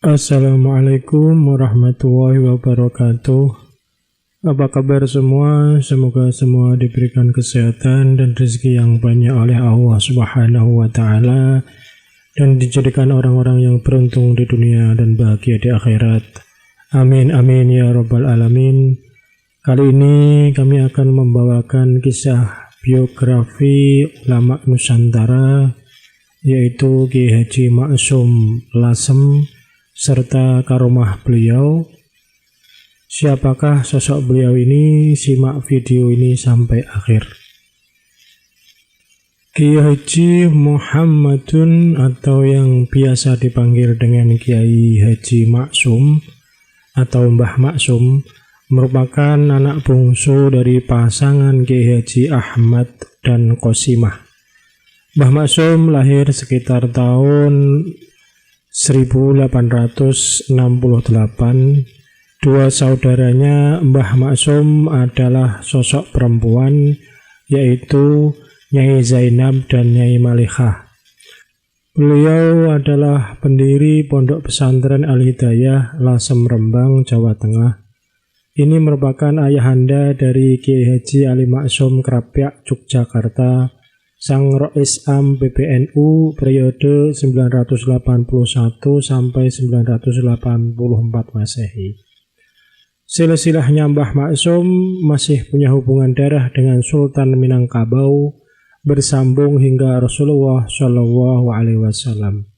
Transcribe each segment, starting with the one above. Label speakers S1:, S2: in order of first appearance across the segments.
S1: Assalamualaikum warahmatullahi wabarakatuh. Apa kabar semua? Semoga semua diberikan kesehatan dan rezeki yang banyak oleh Allah Subhanahu wa Ta'ala, dan dijadikan orang-orang yang beruntung di dunia dan bahagia di akhirat. Amin amin ya rabbal alamin. Kali ini kami akan membawakan kisah biografi ulama Nusantara, yaitu Kiai Haji Maksum Lasem serta karomah beliau. Siapakah sosok beliau ini? Simak video ini sampai akhir. Kiai Haji Muhammadun, atau yang biasa dipanggil dengan Kiai Haji Maksum atau Mbah Maksum, merupakan anak bungsu dari pasangan Kiai Haji Ahmad dan Qosimah. Mbah Maksum lahir sekitar tahun 1868. Dua saudaranya Mbah Maksum adalah sosok perempuan, yaitu Nyai Zainab dan Nyai Malihah. Beliau adalah pendiri Pondok Pesantren Al-Hidayah Lasem Rembang, Jawa Tengah. Ini merupakan ayahanda dari Kiai Haji Ali Maksum Krapyak, Yogyakarta, sang Rois Am PBNU periode 981 sampai 984 Masehi. Silsilahnya Mbah Maksum masih punya hubungan darah dengan Sultan Minangkabau, bersambung hingga Rasulullah Shallallahu Alaihi Wasallam.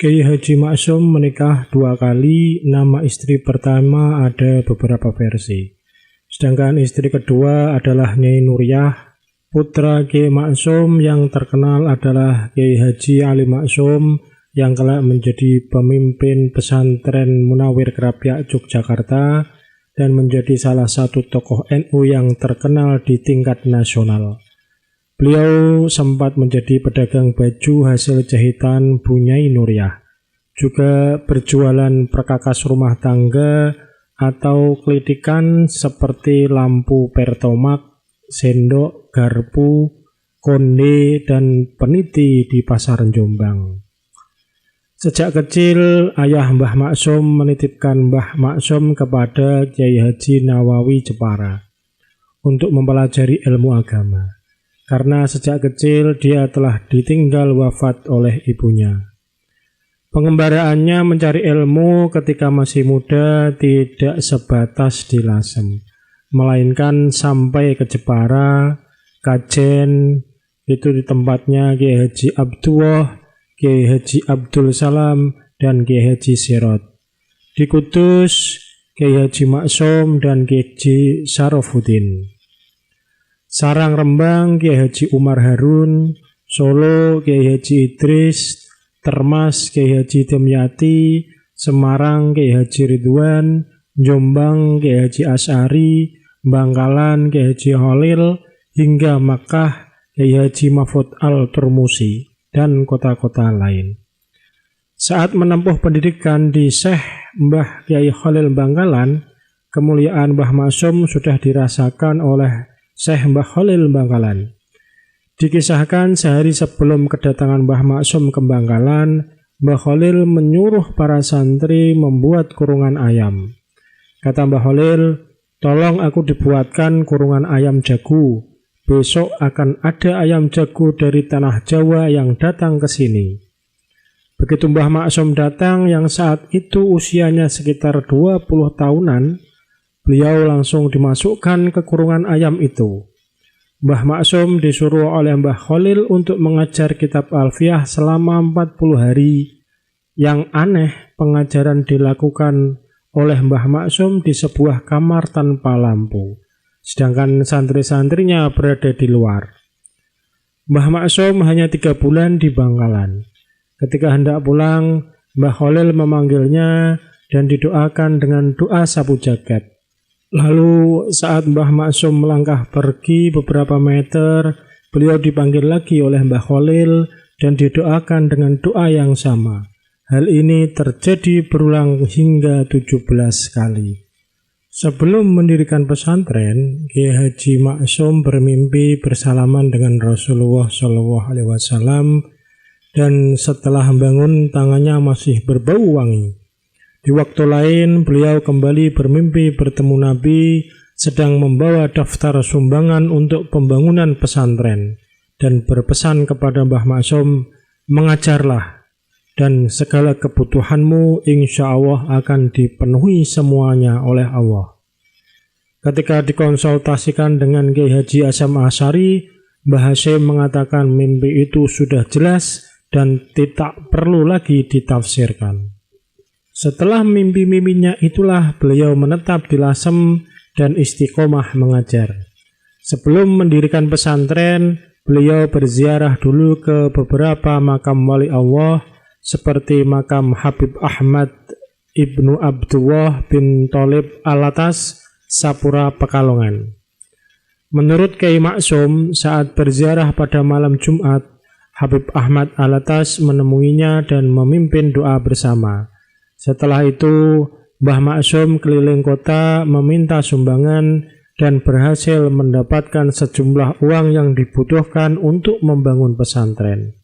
S1: Kiai Haji Maksum menikah 2 kali. Nama istri pertama ada beberapa versi, sedangkan istri kedua adalah Nyai Nuriyah. Putra Kiai Maksum yang terkenal adalah Kiai Haji Ali Maksum yang kelak menjadi pemimpin pesantren Munawir Krapyak, Yogyakarta, dan menjadi salah satu tokoh NU yang terkenal di tingkat nasional. Beliau sempat menjadi pedagang baju hasil jahitan Bu Nyai Nuriyah, juga berjualan perkakas rumah tangga atau kelitikan seperti lampu pertomak, sendok, garpu, konde, dan peniti di pasar Jombang. Sejak kecil, ayah Mbah Maksum menitipkan Mbah Maksum kepada Kiai Haji Nawawi Jepara untuk mempelajari ilmu agama, karena sejak kecil dia telah ditinggal wafat oleh ibunya. Pengembaraannya mencari ilmu ketika masih muda tidak sebatas di Lasem, melainkan sampai ke Jepara, Kajen, itu di tempatnya Kiai Haji Abdullah, Kiai Haji Abdul Salam, dan Kiai Haji Sirot. Di Kudus, Kiai Haji Maksum dan Kiai Haji Sarofuddin. Sarang Rembang, Kiai Haji Umar Harun. Solo, Kiai Haji Idris. Termas, Kiai Haji Demyati. Semarang, Kiai Haji Ridwan. Jombang, Kiai Haji Asy'ari. Bangkalan, Kiai Haji Holil, hingga Makkah, Kiai Haji Mahfud Al-Turmusi, dan kota-kota lain. Saat menempuh pendidikan di Syekh Mbah Kiai Holil Bangkalan, kemuliaan Mbah Maksum sudah dirasakan oleh Syekh Mbah Holil Bangkalan. Dikisahkan sehari sebelum kedatangan Mbah Maksum ke Bangkalan, Mbah Holil menyuruh para santri membuat kurungan ayam. Kata Mbah Holil, "Tolong aku dibuatkan kurungan ayam jago. Besok akan ada ayam jago dari tanah Jawa yang datang ke sini." Begitu Mbah Maksum datang, yang saat itu usianya sekitar 20 tahunan, beliau langsung dimasukkan ke kurungan ayam itu. Mbah Maksum disuruh oleh Mbah Holil untuk mengajar kitab Alfiyah selama 40 hari. Yang aneh, pengajaran dilakukan oleh Mbah Maksum di sebuah kamar tanpa lampu, sedangkan santri-santrinya berada di luar. Mbah Maksum hanya 3 bulan di Bangkalan. Ketika hendak pulang, Mbah Holil memanggilnya dan didoakan dengan doa sapu jagat. Lalu saat Mbah Maksum melangkah pergi beberapa meter, beliau dipanggil lagi oleh Mbah Holil dan didoakan dengan doa yang sama. Hal ini terjadi berulang hingga 17 kali. Sebelum mendirikan pesantren, Kiai Haji Maksum bermimpi bersalaman dengan Rasulullah SAW, dan setelah bangun tangannya masih berbau wangi. Di waktu lain beliau kembali bermimpi bertemu Nabi sedang membawa daftar sumbangan untuk pembangunan pesantren dan berpesan kepada Mbah Maksum, mengajarlah dan segala kebutuhanmu insya Allah akan dipenuhi semuanya oleh Allah. Ketika dikonsultasikan dengan Kiai Haji Hasyim Asy'ari, Mbah Hasyim mengatakan mimpi itu sudah jelas dan tidak perlu lagi ditafsirkan. Setelah mimpi-mimpinya itulah beliau menetap di Lasem dan istiqomah mengajar. Sebelum mendirikan pesantren, beliau berziarah dulu ke beberapa makam wali Allah seperti makam Habib Ahmad Ibnu Abdullah bin Thalib Alatas, Sapura, Pekalongan. Menurut Kiai Maksum, saat berziarah pada malam Jumat, Habib Ahmad Alatas menemuinya dan memimpin doa bersama. Setelah itu, Mbah Maksum keliling kota meminta sumbangan dan berhasil mendapatkan sejumlah uang yang dibutuhkan untuk membangun pesantren.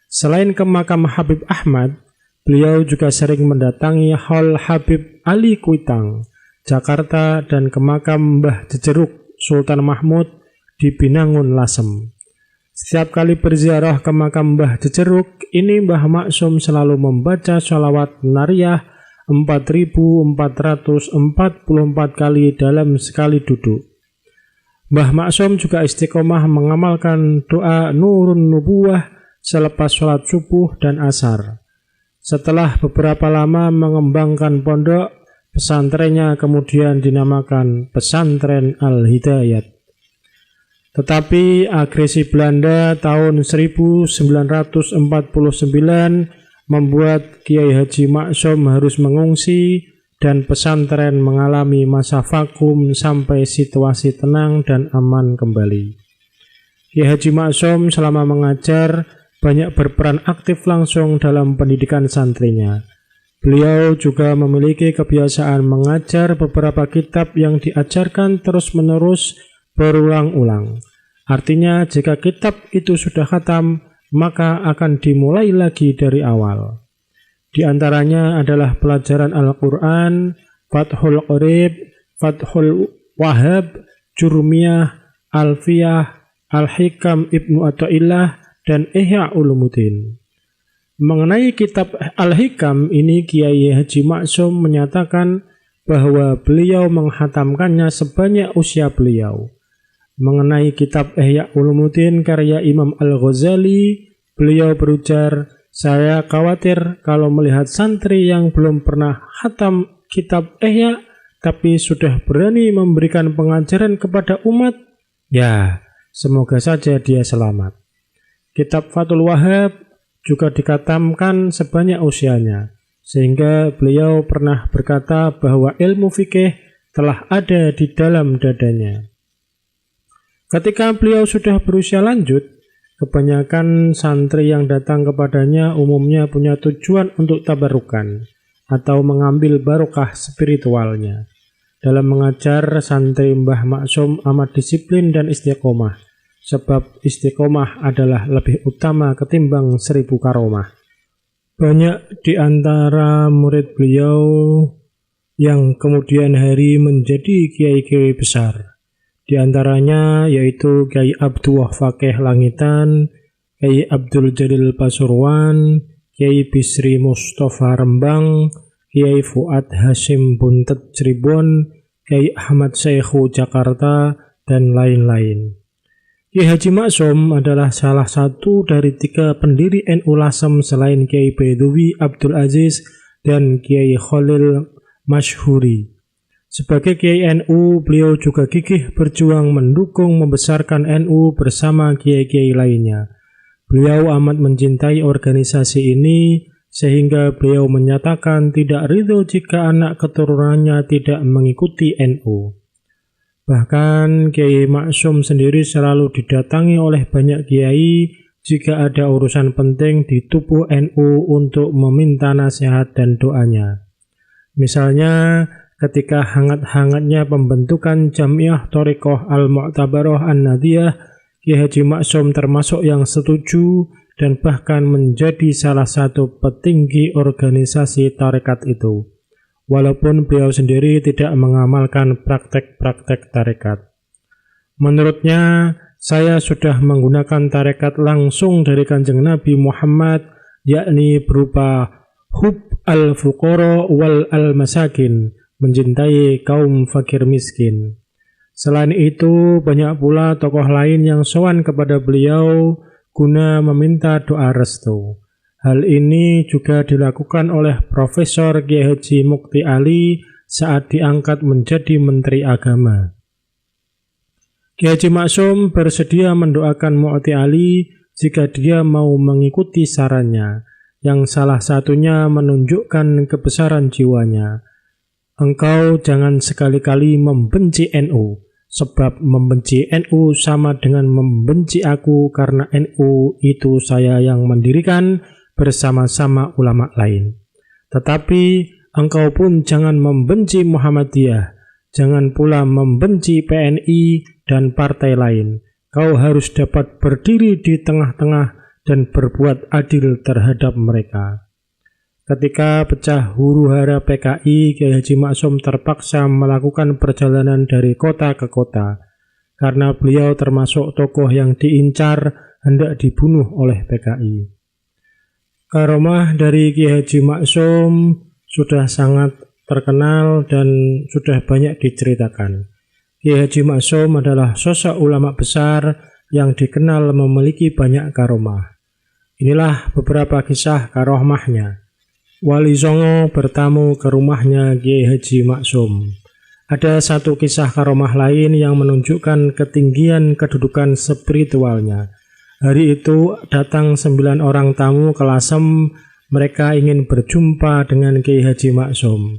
S1: Selain ke makam Habib Ahmad, beliau juga sering mendatangi Hall Habib Ali Kuitang, Jakarta, dan ke makam Mbah Jejeruk Sultan Mahmud di Binangun, Lasem. Setiap kali berziarah ke makam Mbah Jejeruk, ini Mbah Maksum selalu membaca sholawat nariyah 4.444 kali dalam sekali duduk. Mbah Maksum juga istiqomah mengamalkan doa Nurun Nubuwah selepas sholat subuh dan asar. Setelah beberapa lama mengembangkan pondok, pesantrennya kemudian dinamakan Pesantren Al-Hidayat. Tetapi agresi Belanda tahun 1949 membuat Kiai Haji Maksum harus mengungsi dan pesantren mengalami masa vakum sampai situasi tenang dan aman kembali. Kiai Haji Maksum selama mengajar banyak berperan aktif langsung dalam pendidikan santrinya. Beliau juga memiliki kebiasaan mengajar beberapa kitab yang diajarkan terus-menerus berulang-ulang. Artinya jika kitab itu sudah khatam, maka akan dimulai lagi dari awal. Di antaranya adalah pelajaran Al-Quran, Fathul Qorib, Fathul Wahhab, Jurmiyah, Alfiyah, Al-Hikam Ibnu Athaillah, dan Ihya Ulumuddin. Mengenai kitab Al-Hikam ini, Kiai Haji Maksum menyatakan bahwa beliau menghatamkannya sebanyak usia beliau. Mengenai kitab Ihya Ulumuddin karya Imam Al-Ghazali, beliau berujar, saya khawatir kalau melihat santri yang belum pernah khatam kitab Ihya tapi sudah berani memberikan pengajaran kepada umat, ya semoga saja dia selamat. Kitab Fathul Wahhab juga dikhatamkan sebanyak usianya, sehingga beliau pernah berkata bahwa ilmu fikih telah ada di dalam dadanya. Ketika beliau sudah berusia lanjut, kebanyakan santri yang datang kepadanya umumnya punya tujuan untuk tabarukan atau mengambil barokah spiritualnya. Dalam mengajar, santri Mbah Maksum amat disiplin dan istiqomah, sebab istiqomah adalah lebih utama ketimbang 1000 karomah. Banyak di antara murid beliau yang kemudian hari menjadi kiai-kiai besar. Di antaranya yaitu Kiai Abdullah Fakih Langitan, Kiai Abdul Jalil Pasuruan, Kiai Bisri Mustafa Rembang, Kiai Fuad Hasyim Buntet Cirebon, Kiai Ahmad Syekhu Jakarta, dan lain-lain. Kiai Haji Maksum adalah salah satu dari 3 pendiri NU Lasem selain Kiai Baidowi Abdul Aziz dan Kiai Khalil Masyhuri. Sebagai Kiai NU, beliau juga gigih berjuang mendukung membesarkan NU bersama kiai-kiai lainnya. Beliau amat mencintai organisasi ini, sehingga beliau menyatakan tidak ridho jika anak keturunannya tidak mengikuti NU. Bahkan Kiai Maksum sendiri selalu didatangi oleh banyak kiai jika ada urusan penting di tubuh NU untuk meminta nasihat dan doanya. Misalnya, ketika hangat-hangatnya pembentukan Jamiah Thariqah Al-Mu'tabarah An-Nadiyah, Kiai Haji Maksum termasuk yang setuju dan bahkan menjadi salah satu petinggi organisasi tarekat itu. walaupun beliau sendiri tidak mengamalkan praktek-praktek tarekat. Menurutnya, saya sudah menggunakan tarekat langsung dari Kanjeng Nabi Muhammad, yakni berupa hub al-fuqara wal al-masakin, mencintai kaum fakir miskin. Selain itu, banyak pula tokoh lain yang sowan kepada beliau guna meminta doa restu. Hal ini juga dilakukan oleh Profesor Kiai Haji Mukti Ali saat diangkat menjadi Menteri Agama. Kiai Haji Maksum bersedia mendoakan Mukti Ali jika dia mau mengikuti sarannya, yang salah satunya menunjukkan kebesaran jiwanya. Engkau jangan sekali-kali membenci NU, sebab membenci NU sama dengan membenci aku, karena NU itu saya yang mendirikan bersama-sama ulama lain. Tetapi engkau pun jangan membenci Muhammadiyah, jangan pula membenci PNI dan partai lain. Kau harus dapat berdiri di tengah-tengah dan berbuat adil terhadap mereka. Ketika pecah huru-hara PKI, Kiai Haji Maksum terpaksa melakukan perjalanan dari kota ke kota, karena beliau termasuk tokoh yang diincar hendak dibunuh oleh PKI. Karomah dari Kiai Haji Maksum sudah sangat terkenal dan sudah banyak diceritakan. Kiai Haji Maksum adalah sosok ulama besar yang dikenal memiliki banyak karomah. Inilah beberapa kisah karomahnya. Wali Songo bertamu ke rumahnya Kiai Haji Maksum. Ada satu kisah karomah lain yang menunjukkan ketinggian kedudukan spiritualnya. Hari itu datang 9 orang tamu ke Lasem. Mereka ingin berjumpa dengan Kiai Haji Maksum.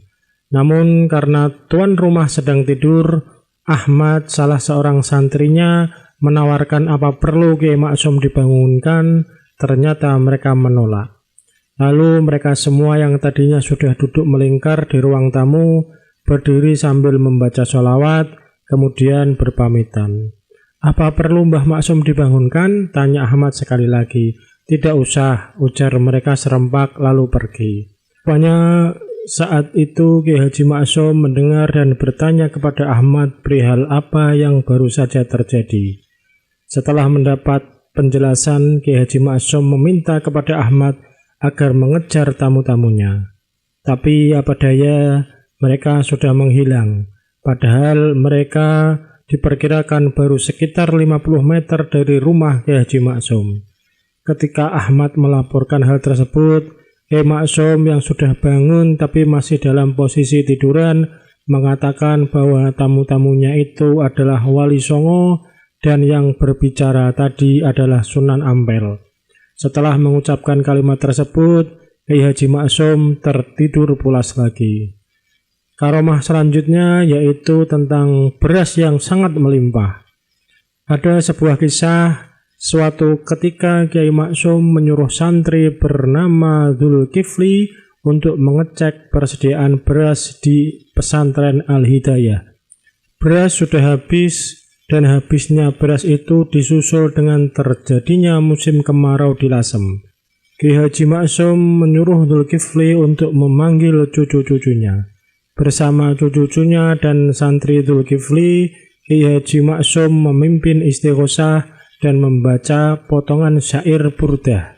S1: Namun karena tuan rumah sedang tidur, Ahmad, salah seorang santrinya, menawarkan apa perlu Kiai Maksum dibangunkan. Ternyata mereka menolak. Lalu mereka semua yang tadinya sudah duduk melingkar di ruang tamu, berdiri sambil membaca sholawat, kemudian berpamitan. Apa perlu Mbah Maksum dibangunkan? Tanya Ahmad sekali lagi. Tidak usah, ujar mereka serempak lalu pergi. Rupanya saat itu Kiai Haji Maksum mendengar dan bertanya kepada Ahmad perihal apa yang baru saja terjadi. Setelah mendapat penjelasan, Kiai Haji Maksum meminta kepada Ahmad agar mengejar tamu-tamunya. Tapi apa daya, mereka sudah menghilang. Padahal mereka diperkirakan baru sekitar 50 meter dari rumah Kiai Haji Maksum. Ketika Ahmad melaporkan hal tersebut, Kiai Maksum yang sudah bangun tapi masih dalam posisi tiduran mengatakan bahwa tamu-tamunya itu adalah Wali Songo dan yang berbicara tadi adalah Sunan Ampel. Setelah mengucapkan kalimat tersebut, Kiai Haji Maksum tertidur pulas lagi. Karomah selanjutnya yaitu tentang beras yang sangat melimpah. Ada sebuah kisah. Suatu ketika Kiai Maksum menyuruh santri bernama Dzulkifli untuk mengecek persediaan beras di pesantren Al-Hidayah. Beras sudah habis dan habisnya beras itu disusul dengan terjadinya musim kemarau di Lasem. Kiai Haji Maksum menyuruh Dzulkifli untuk memanggil cucu-cucunya. Bersama cucu-cucunya dan santri Dzulkifli, Kiai Haji Maksum memimpin istighosah dan membaca potongan syair burdah.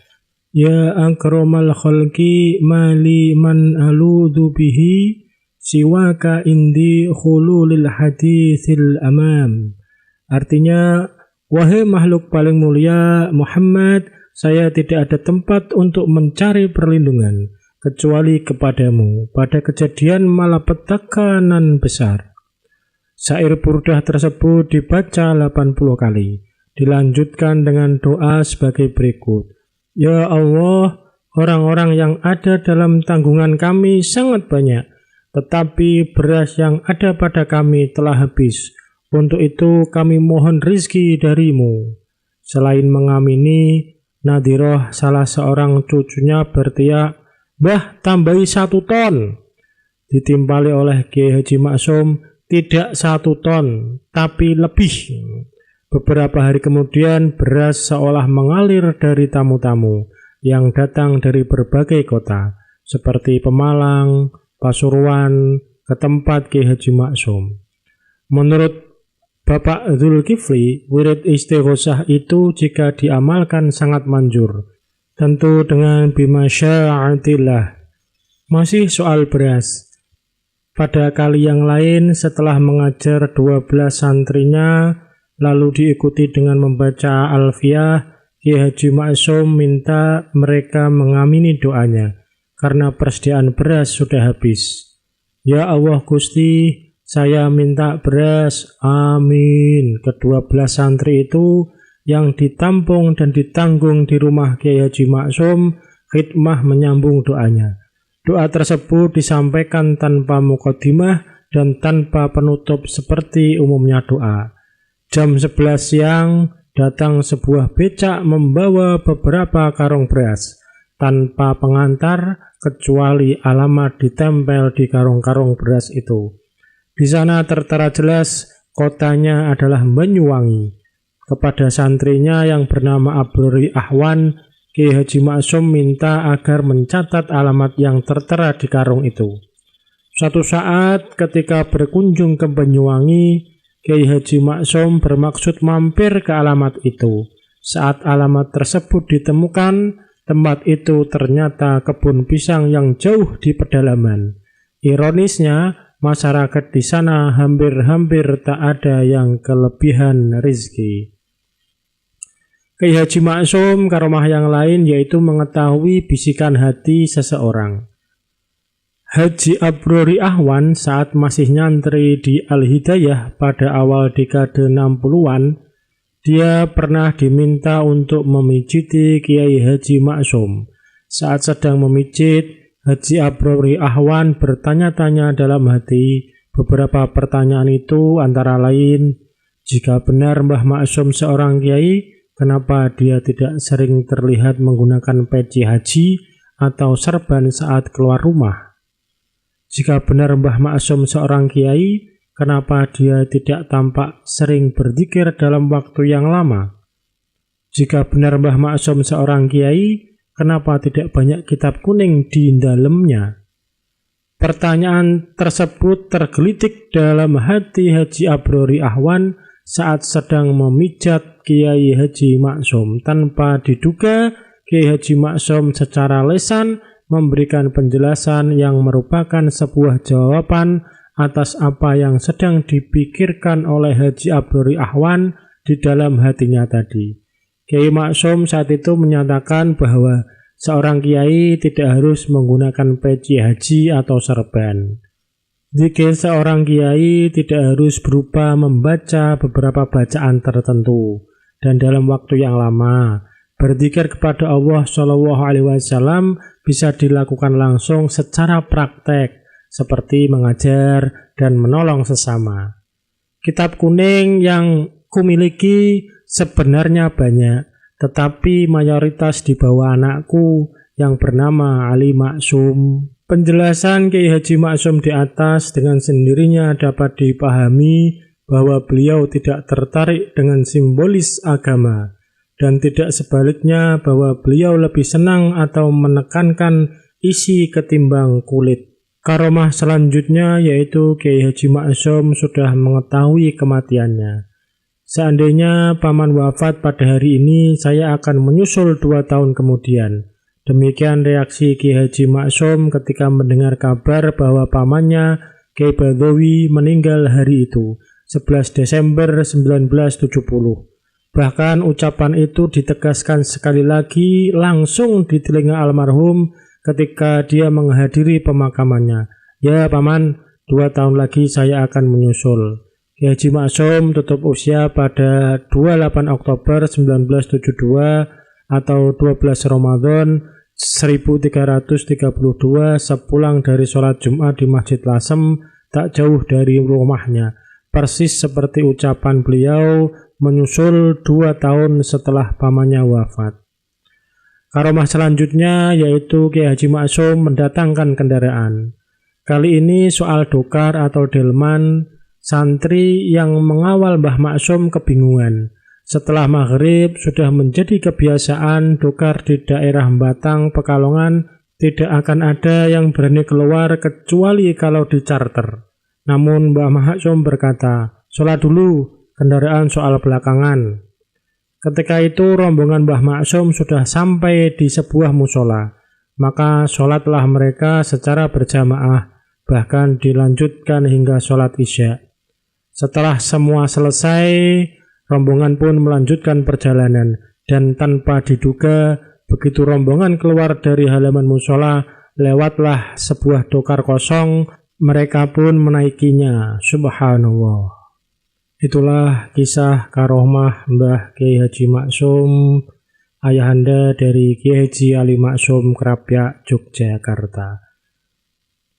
S1: Ya akramal khalqi mali man aludhu bihi siwaka indi khululil hadithil amam. Artinya, wahai makhluk paling mulia Muhammad, saya tidak ada tempat untuk mencari perlindungan kecuali kepadamu pada kejadian malapetaka nan besar. Syair burdah tersebut dibaca 80 kali. Dilanjutkan dengan doa sebagai berikut. Ya Allah, orang-orang yang ada dalam tanggungan kami sangat banyak, tetapi beras yang ada pada kami telah habis. Untuk itu kami mohon rizki darimu. Selain mengamini, Nadiroh salah seorang cucunya berteriak, Mbah, tambahi 1 ton. Ditimpali oleh Kiai Haji Maksum, tidak 1 ton, tapi lebih. Beberapa hari kemudian beras seolah mengalir dari tamu-tamu yang datang dari berbagai kota, seperti Pemalang, Pasuruan ke tempat Kiai Haji Maksum. Menurut Bapak Zulkifli, wirid istighosah itu jika diamalkan sangat manjur, tentu dengan bimasya'atillah. Masih soal beras. Pada kali yang lain setelah mengajar 12 santrinya, lalu diikuti dengan membaca Alfiyah, Kiai Haji Maksum minta mereka mengamini doanya, karena persediaan beras sudah habis. Ya Allah Gusti, saya minta beras, amin. Ke-12 santri itu yang ditampung dan ditanggung di rumah Kiai Haji Maksum, khidmah menyambung doanya. Doa tersebut disampaikan tanpa mukadimah dan tanpa penutup seperti umumnya doa. Jam 11 siang datang sebuah becak membawa beberapa karung beras tanpa pengantar kecuali alamat ditempel di karung-karung beras itu. Di sana tertera jelas kotanya adalah Banyuwangi. Kepada santrinya yang bernama Abrori Ahwan, Kiai Haji Maksum minta agar mencatat alamat yang tertera di karung itu. Suatu saat ketika berkunjung ke Banyuwangi, Kiai Haji Maksum bermaksud mampir ke alamat itu. Saat alamat tersebut ditemukan, tempat itu ternyata kebun pisang yang jauh di pedalaman. Ironisnya, masyarakat di sana hampir-hampir tak ada yang kelebihan rezeki. Kiai Haji Maksum karomah yang lain yaitu mengetahui bisikan hati seseorang. Haji Abrori Ahwan saat masih nyantri di Al-Hidayah pada awal dekade 60-an, dia pernah diminta untuk memijiti Kiai Haji Maksum. Saat sedang memijit, Haji Abrori Ahwan bertanya-tanya dalam hati. Beberapa pertanyaan itu antara lain, jika benar Mbah Maksum seorang kiai, kenapa dia tidak sering terlihat menggunakan peci haji atau serban saat keluar rumah? Jika benar Mbah Maksum seorang kiai, kenapa dia tidak tampak sering berzikir dalam waktu yang lama? Jika benar Mbah Maksum seorang kiai, kenapa tidak banyak kitab kuning di dalamnya? Pertanyaan tersebut tergelitik dalam hati Haji Abrori Ahwan saat sedang memijat Kiai Haji Maksum. Tanpa diduga, Kiai Haji Maksum secara lisan memberikan penjelasan yang merupakan sebuah jawaban atas apa yang sedang dipikirkan oleh Haji Abrori Ahwan di dalam hatinya tadi. Kiai Maksum saat itu menyatakan bahwa seorang kiai tidak harus menggunakan peci haji atau serban. Zikir seorang kiai tidak harus berupa membaca beberapa bacaan tertentu dan dalam waktu yang lama. Berzikir kepada Allah SAW bisa dilakukan langsung secara praktek, seperti mengajar dan menolong sesama. Kitab kuning yang kumiliki sebenarnya banyak, tetapi mayoritas dibawa anakku yang bernama Ali Maksum. Penjelasan Kiai Haji Maksum di atas dengan sendirinya dapat dipahami bahwa beliau tidak tertarik dengan simbolis agama dan tidak sebaliknya bahwa beliau lebih senang atau menekankan isi ketimbang kulit. Karomah selanjutnya yaitu Kiai Haji Maksum sudah mengetahui kematiannya. Seandainya paman wafat pada hari ini, saya akan menyusul 2 tahun kemudian. Demikian reaksi Kiai Haji Maksum ketika mendengar kabar bahwa pamannya Kiai Badawi meninggal hari itu, 11 Desember 1970. Bahkan ucapan itu ditegaskan sekali lagi langsung di telinga almarhum ketika dia menghadiri pemakamannya. Ya paman, 2 tahun lagi saya akan menyusul. Kiai Haji Maksum tutup usia pada 28 Oktober 1972 atau 12 Ramadan 1332 sepulang dari sholat Jumat di Masjid Lasem tak jauh dari rumahnya. Persis seperti ucapan beliau menyusul 2 tahun setelah pamannya wafat. Karomah selanjutnya yaitu Kiai Haji Maksum mendatangkan kendaraan. Kali ini soal dokar atau delman. Santri yang mengawal Mbah Maksum kebingungan. Setelah maghrib sudah menjadi kebiasaan dokar di daerah Batang, Pekalongan Tidak akan ada yang berani keluar kecuali kalau dicarter. Namun Mbah Maksum berkata, "Sholat dulu, kendaraan soal belakangan." Ketika itu rombongan Mbah Maksum sudah sampai di sebuah musola. Maka sholatlah mereka secara berjamaah, bahkan dilanjutkan hingga sholat isya. Setelah semua selesai, rombongan pun melanjutkan perjalanan. Dan tanpa diduga, begitu rombongan keluar dari halaman musola, lewatlah sebuah dokar kosong, mereka pun menaikinya. Subhanallah. Itulah kisah karomah Mbah Kiai Haji Maksum, ayahanda dari Kiai Haji Ali Maksum Krapyak, Yogyakarta.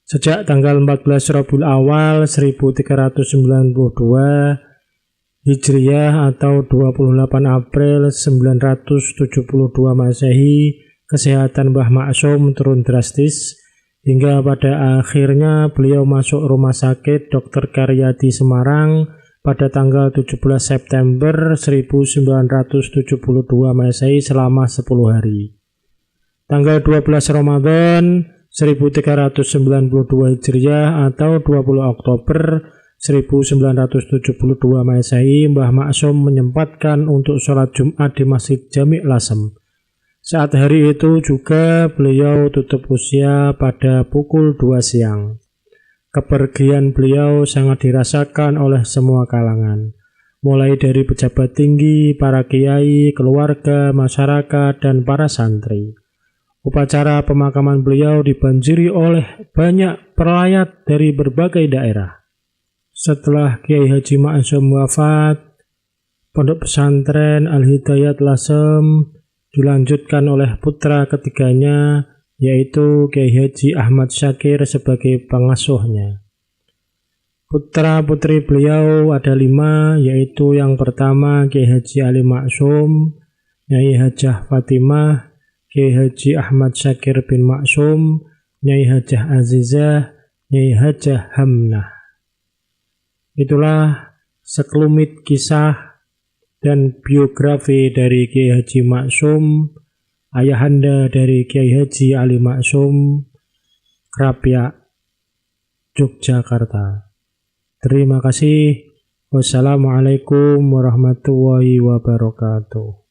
S1: Sejak tanggal 14 Rabiul Awal 1392 Hijriyah atau 28 April 972 Masehi, kesehatan Mbah Maksum turun drastis hingga pada akhirnya beliau masuk rumah sakit Dr. Karyadi Semarang pada tanggal 17 September 1972 Masehi selama 10 hari. Tanggal 12 Ramadan 1392 Hijriyah atau 20 Oktober 1972 Masehi, Mbah Maksum menyempatkan untuk sholat Jumat di Masjid Jami' Lasem. Saat hari itu juga beliau tutup usia pada pukul 2 siang. Kepergian beliau sangat dirasakan oleh semua kalangan, mulai dari pejabat tinggi, para kiai, keluarga, masyarakat, dan para santri. Upacara pemakaman beliau dibanjiri oleh banyak pelayat dari berbagai daerah. Setelah Kiai Haji Maksum wafat, Pondok Pesantren Al-Hidayat Lasem dilanjutkan oleh putra ketiganya, yaitu Kiai Haji Ahmad Syakir sebagai pengasuhnya. Putra-putri beliau ada 5, yaitu yang pertama Kiai Haji Ali Maksum, Nyai Hajah Fatimah, Kiai Haji Ahmad Syakir bin Maksum, Nyai Hajah Azizah, Nyai Hajah Hamnah. Itulah sekelumit kisah dan biografi dari Kiai Haji Maksum, ayahanda dari Kiai Haji Ali Maksum, Krapyak, Yogyakarta. Terima kasih. Wassalamualaikum warahmatullahi wabarakatuh.